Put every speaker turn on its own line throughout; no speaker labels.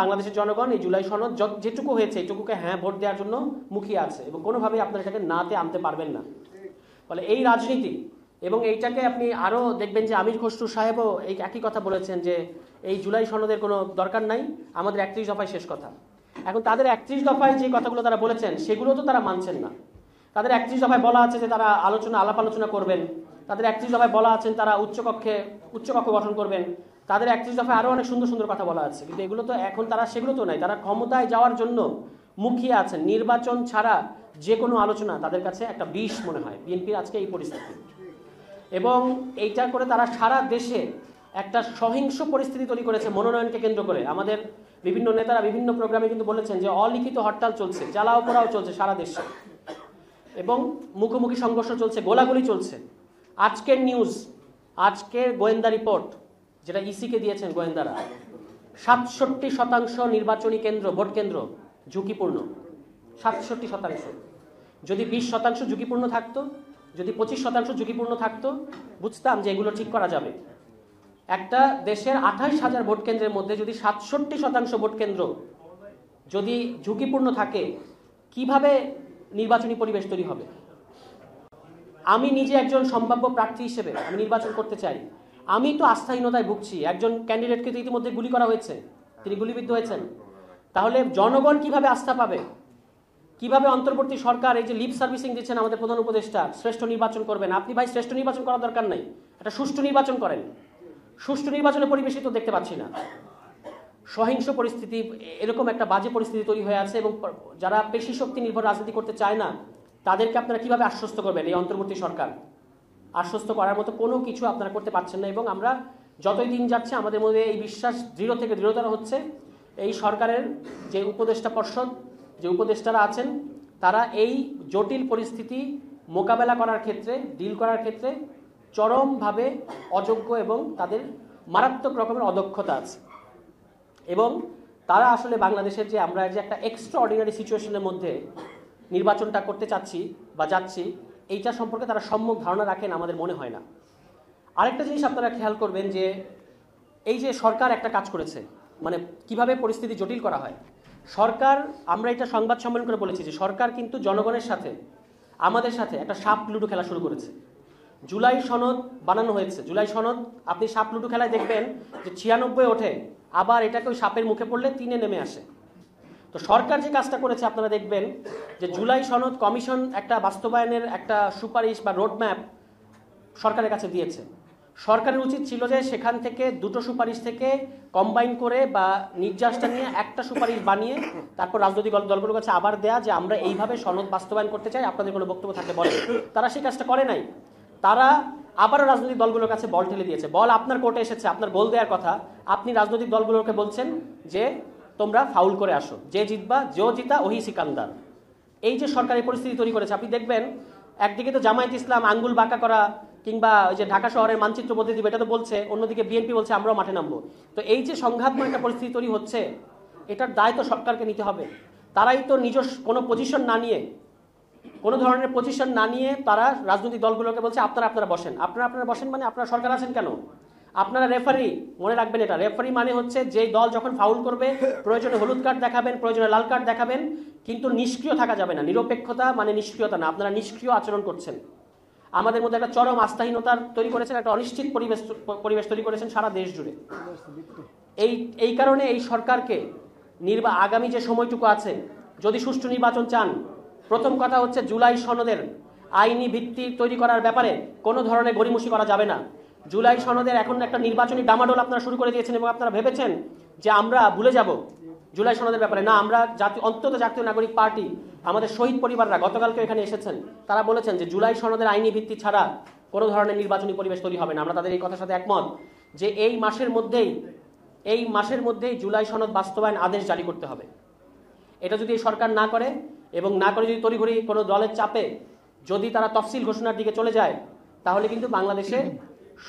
বাংলাদেশের জনগণ এই জুলাই সনদ যেটুকু হয়েছে এইটুকুকে হ্যাঁ ভোট দেওয়ার জন্য মুখিয়ে আছে এবং কোনোভাবেই আপনারা এটাকে নাতে আনতে পারবেন না। ফলে এই রাজনীতি এবং এইটাকে আপনি আরও দেখবেন যে আমির খসরু সাহেবও এই একই কথা বলেছেন যে এই জুলাই সনদের কোনো দরকার নাই, আমাদের 31 দফায় শেষ কথা। এখন তাদের 31 দফায় যে কথাগুলো তারা বলেছেন সেগুলো তো তারা মানছেন না। তাদের 31 দফায় বলা আছে যে তারা আলাপ আলোচনা করবেন, তাদের 31 দফায় বলা আছেন তারা উচ্চকক্ষ গঠন করবেন, তাদের 31 দফায় আরও অনেক সুন্দর সুন্দর কথা বলা আছে, কিন্তু এগুলো তো এখন তারা সেগুলো তো নাই। তারা ক্ষমতায় যাওয়ার জন্য মুখিয়ে আছেন। নির্বাচন ছাড়া যে কোনো আলোচনা তাদের কাছে একটা বিষ মনে হয়। বিএনপির আজকে এই পরিস্থিতি এবং এইটা করে তারা সারা দেশে একটা সহিংস পরিস্থিতি তৈরি করেছে মনোনয়নকে কেন্দ্র করে। আমাদের বিভিন্ন নেতারা বিভিন্ন প্রোগ্রামে কিন্তু বলেছেন যে অলিখিত হরতাল চলছে, জ্বালাও পোড়াও চলছে সারা দেশে এবং মুখোমুখি সংঘর্ষ চলছে, গোলাগুলি চলছে। আজকের নিউজ, আজকের গোয়েন্দা রিপোর্ট যেটা ইসিকে দিয়েছেন গোয়েন্দারা, 67% নির্বাচনী কেন্দ্র ভোট কেন্দ্র ঝুঁকিপূর্ণ। 67%। যদি 20% ঝুঁকিপূর্ণ থাকতো, যদি 25% ঝুঁকিপূর্ণ থাকতো, বুঝতাম যে এগুলো ঠিক করা যাবে। একটা দেশের 28,000 ভোট কেন্দ্রের মধ্যে যদি 67% ভোট কেন্দ্র যদি ঝুঁকিপূর্ণ থাকে, কিভাবে নির্বাচনী পরিবেশ তৈরি হবে? আমি নিজে একজন সম্ভাব্য প্রার্থী হিসেবে আমি নির্বাচন করতে চাই, আমি তো আস্থাহীনতায় ভুগছি। একজন ক্যান্ডিডেটকে তো ইতিমধ্যে গুলি করা হয়েছে, তিনি গুলিবিদ্ধ হয়েছেন। তাহলে জনগণ কিভাবে আস্থা পাবে? কিভাবে অন্তর্বর্তী সরকার এই যে লিপ সার্ভিসিং দিচ্ছেন আমাদের প্রধান উপদেষ্টা, শ্রেষ্ঠ নির্বাচন করবেন? আপনি ভাই শ্রেষ্ঠ নির্বাচন করার দরকার নাই, একটা সুষ্ঠু নির্বাচন করেন। সুষ্ঠু নির্বাচনের পরিবেশই তো দেখতে পাচ্ছি না। সহিংস পরিস্থিতি, এরকম একটা বাজে পরিস্থিতি তৈরি হয়ে আছে এবং যারা পেশি শক্তি নির্ভর রাজনীতি করতে চায় না তাদেরকে আপনারা কিভাবে আশ্বস্ত করবেন? এই অন্তর্বর্তী সরকার আশ্বস্ত করার মতো কোনো কিছু আপনারা করতে পারছেন না এবং আমরা যতই দিন যাচ্ছে আমাদের মধ্যে এই বিশ্বাস দৃঢ় থেকে দৃঢ়তর হচ্ছে। এই সরকারের যে উপদেষ্টা পর্ষদ, যে উপদেষ্টারা আছেন, তারা এই জটিল পরিস্থিতি মোকাবেলা করার ক্ষেত্রে, ডিল করার ক্ষেত্রে চরমভাবে অযোগ্য এবং তাদের মারাত্মক রকমের অদক্ষতা আছে এবং তারা আসলে বাংলাদেশের যে আমরা যে একটা এক্সট্রা অর্ডিনারি সিচুয়েশনের মধ্যে নির্বাচনটা করতে চাচ্ছি বা যাচ্ছি, এইটা সম্পর্কে তারা সম্যক ধারণা রাখেন আমাদের মনে হয় না। আরেকটা জিনিস আপনারা খেয়াল করবেন যে এই যে সরকার একটা কাজ করেছে, মানে কিভাবে পরিস্থিতি জটিল করা হয়। সরকার, আমরা এটা সংবাদ সম্মেলন করে বলেছি যে সরকার কিন্তু জনগণের সাথে, আমাদের সাথে একটা সাপ লুডো খেলা শুরু করেছে। জুলাই সনদ বানানো হয়েছে, জুলাই সনদ আপনি সাপ লুডো খেলায় দেখবেন যে 96 ওঠে, আবার এটাকে ওই সাপের মুখে পড়লে 3-এ নেমে আসে। তো সরকার যে কাজটা করেছে আপনারা দেখবেন যে জুলাই সনদ কমিশন একটা বাস্তবায়নের একটা সুপারিশ বা রোডম্যাপ সরকারের কাছে দিয়েছে। সরকারের উচিত ছিল যে সেখান থেকে দুটো সুপারিশ থেকে কম্বাইন করে বা নির্যাসটা নিয়ে একটা সুপারিশ বানিয়ে তারপর রাজনৈতিক দলগুলোর কাছে আবার দেয়া যে আমরা এইভাবে সনদ বাস্তবায়ন করতে চাই, আপনাদের কোনো বক্তব্য থাকলে বলেন। তারা সেই কাজটা করে নাই। তারা আবারও রাজনৈতিক দলগুলোর কাছে বল ঠেলে দিয়েছে। বল আপনার কোর্টে এসেছে, আপনার গোল দেওয়ার কথা, আপনি রাজনৈতিক দলগুলোকে বলছেন যে তোমরা ফাউল করে আসো, যে জিতবা, যে জিতা ওহি সিকান্দার। এই যে সরকার এই পরিস্থিতি তৈরি করেছে, আপনি দেখবেন একদিকে তো জামায়াত ইসলাম আঙ্গুল বাঁকা করা কিংবা ওই যে ঢাকা শহরের মানচিত্র বদলে দিবে এটা তো বলছে, অন্যদিকে বিএনপি বলছে আমরাও মাঠে নামবো। তো এই যে সংঘাতময় একটা পরিস্থিতি তৈরি হচ্ছে, এটার দায় তো সরকারকে নিতে হবে। তারাই তো নিজস্ব কোনো পজিশন না নিয়ে, কোনো ধরনের পজিশন না নিয়ে তারা রাজনৈতিক দলগুলোকে বলছে আপনারা বসেন। আপনারা বসেন মানে আপনারা সরকার আছেন কেন? আপনারা রেফারি, মনে রাখবেন এটা, রেফারি মানে হচ্ছে যে দল যখন ফাউল করবে প্রয়োজনে হলুদ কার্ড দেখাবেন, প্রয়োজনে লাল কার্ড দেখাবেন, কিন্তু নিষ্ক্রিয় থাকা যাবে না। নিরপেক্ষতা মানে নিষ্ক্রিয়তা না, আপনারা নিষ্ক্রিয় আচরণ করছেন। আমাদের মধ্যে একটা চরম আস্থাহীনতার তৈরি করেছেন, একটা অনিশ্চিত পরিবেশ তৈরি করেছেন সারা দেশ জুড়ে। এই কারণে এই সরকারকে আগামী যে সময়টুকু আছে, যদি সুষ্ঠু নির্বাচন চান, প্রথম কথা হচ্ছে জুলাই সনদের আইনি ভিত্তি তৈরি করার ব্যাপারে কোনো ধরনের গড়িমসি করা যাবে না। জুলাই সনদের এখন একটা নির্বাচনী ডামাডোল আপনারা শুরু করে দিয়েছেন এবং আপনারা ভেবেছেন যে আমরা ভুলে যাব জুলাই সনদের ব্যাপারে। না, আমরা অন্তত জাতীয় নাগরিক পার্টি, আমাদের শহীদ পরিবাররা গতকালকে এখানে এসেছেন, তারা বলেছেন যে জুলাই সনদের আইনি ভিত্তি ছাড়া কোনো ধরনের নির্বাচনী পরিবেশ তৈরি হবে না। আমরা তাদের এই কথার সাথে একমত যে এই মাসের মধ্যেই জুলাই সনদ বাস্তবায়ন আদেশ জারি করতে হবে। এটা যদি এই সরকার না করে এবং না করে যদি তড়িঘড়ি কোনো দলের চাপে যদি তারা তফসিল ঘোষণার দিকে চলে যায়, তাহলে কিন্তু বাংলাদেশে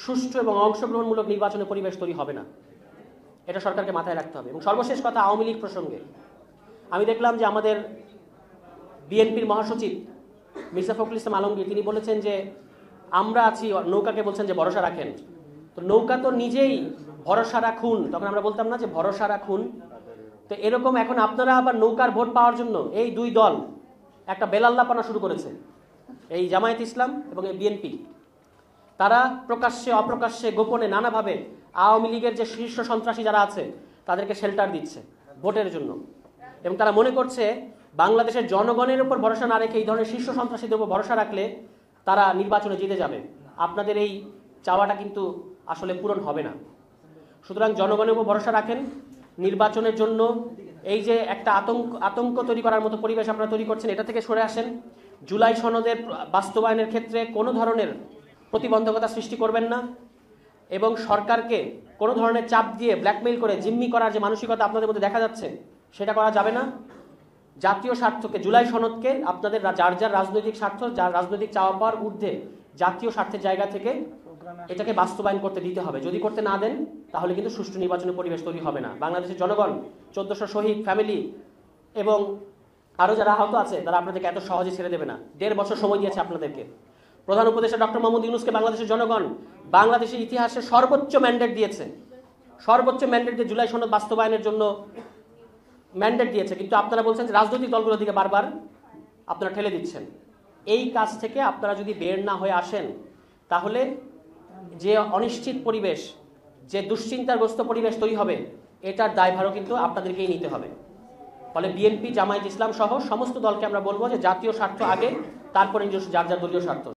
সুষ্ঠু এবং অংশগ্রহণমূলক নির্বাচনের পরিবেশ তৈরি হবে না। এটা সরকারকে মাথায় রাখতে হবে। এবং সর্বশেষ কথা, আওয়ামী লীগ প্রসঙ্গে আমি দেখলাম যে আমাদের বিএনপির মহাসচিব মির্জা ফখরুল ইসলাম আলমগীর তিনি বলেছেন যে আমরা আছি, নৌকাকে বলছেন যে ভরসা রাখেন। তো নৌকা তো নিজেই ভরসা রাখুন, তখন আমরা বলতাম না যে ভরসা রাখুন, তো এরকম এখন আপনারা আবার নৌকার ভোট পাওয়ার জন্য এই দুই দল একটা বেলাল্লাপানা শুরু করেছে, এই জামায়াত ইসলাম এবং এই বিএনপি। তারা প্রকাশ্যে অপ্রকাশ্যে গোপনে নানাভাবে আওয়ামী লীগের যে শীর্ষ সন্ত্রাসী যারা আছে তাদেরকে শেল্টার দিচ্ছে ভোটের জন্য, এবং তারা মনে করছে বাংলাদেশের জনগণের উপর ভরসা না রেখে এই ধরনের শীর্ষ সন্ত্রাসীদের উপর ভরসা রাখলে তারা নির্বাচনে জিতে যাবে। আপনাদের এই চাওয়াটা কিন্তু আসলে পূরণ হবে না। সুতরাং জনগণের উপর ভরসা রাখেন। নির্বাচনের জন্য এই যে একটা আতঙ্ক তৈরি করার মতো পরিবেশ আপনারা তৈরি করছেন, এটা থেকে সরে আসেন। জুলাই সনদের বাস্তবায়নের ক্ষেত্রে কোনো ধরনের প্রতিবন্ধকতা সৃষ্টি করবেন না, এবং সরকারকে কোনো ধরনের চাপ দিয়ে ব্ল্যাকমেইল করে জিম্মি করার যে মানসিকতা আপনাদের মধ্যে দেখা যাচ্ছে সেটা করা যাবে না। জাতীয় স্বার্থকে, জুলাই সনদকে আপনাদের যার যার রাজনৈতিক স্বার্থ, যার রাজনৈতিক চাওয়া পাওয়ার ঊর্ধ্বে জাতীয় স্বার্থের জায়গা থেকে এটাকে বাস্তবায়ন করতে দিতে হবে। যদি করতে না দেন তাহলে কিন্তু সুষ্ঠু নির্বাচনের পরিবেশ তৈরি হবে না। বাংলাদেশের জনগণ, 1400 শহীদ ফ্যামিলি এবং আরও যারা আহত আছে তারা আপনাদেরকে এত সহজে ছেড়ে দেবে না। 1.5 বছর সময় দিয়েছে আপনাদেরকে। প্রধান উপদেষ্টা ডক্টর মোহাম্মদ ইউনূসকে বাংলাদেশের জনগণ বাংলাদেশের ইতিহাসে সর্বোচ্চ ম্যান্ডেট দিয়েছে, সর্বোচ্চ ম্যান্ডেট দিয়ে জুলাই সনদ বাস্তবায়নের জন্য ম্যান্ডেট দিয়েছে, কিন্তু আপনারা বলছেন যে রাজনৈতিক দলগুলোর দিকে বারবার আপনারা ঠেলে দিচ্ছেন। এই কাজ থেকে আপনারা যদি বের না হয়ে আসেন তাহলে যে অনিশ্চিত পরিবেশ, যে দুশ্চিন্তাগ্রস্ত পরিবেশ তৈরি হবে, এটার দায়ভারও কিন্তু আপনাদেরকেই নিতে হবে। ফলে বিএনপি, জামায়াত ইসলাম সহ সমস্ত দলকে আমরা বলবো যে জাতীয় স্বার্থ আগে, তারপরে নিজস্ব যার যার দলীয় স্বার্থ।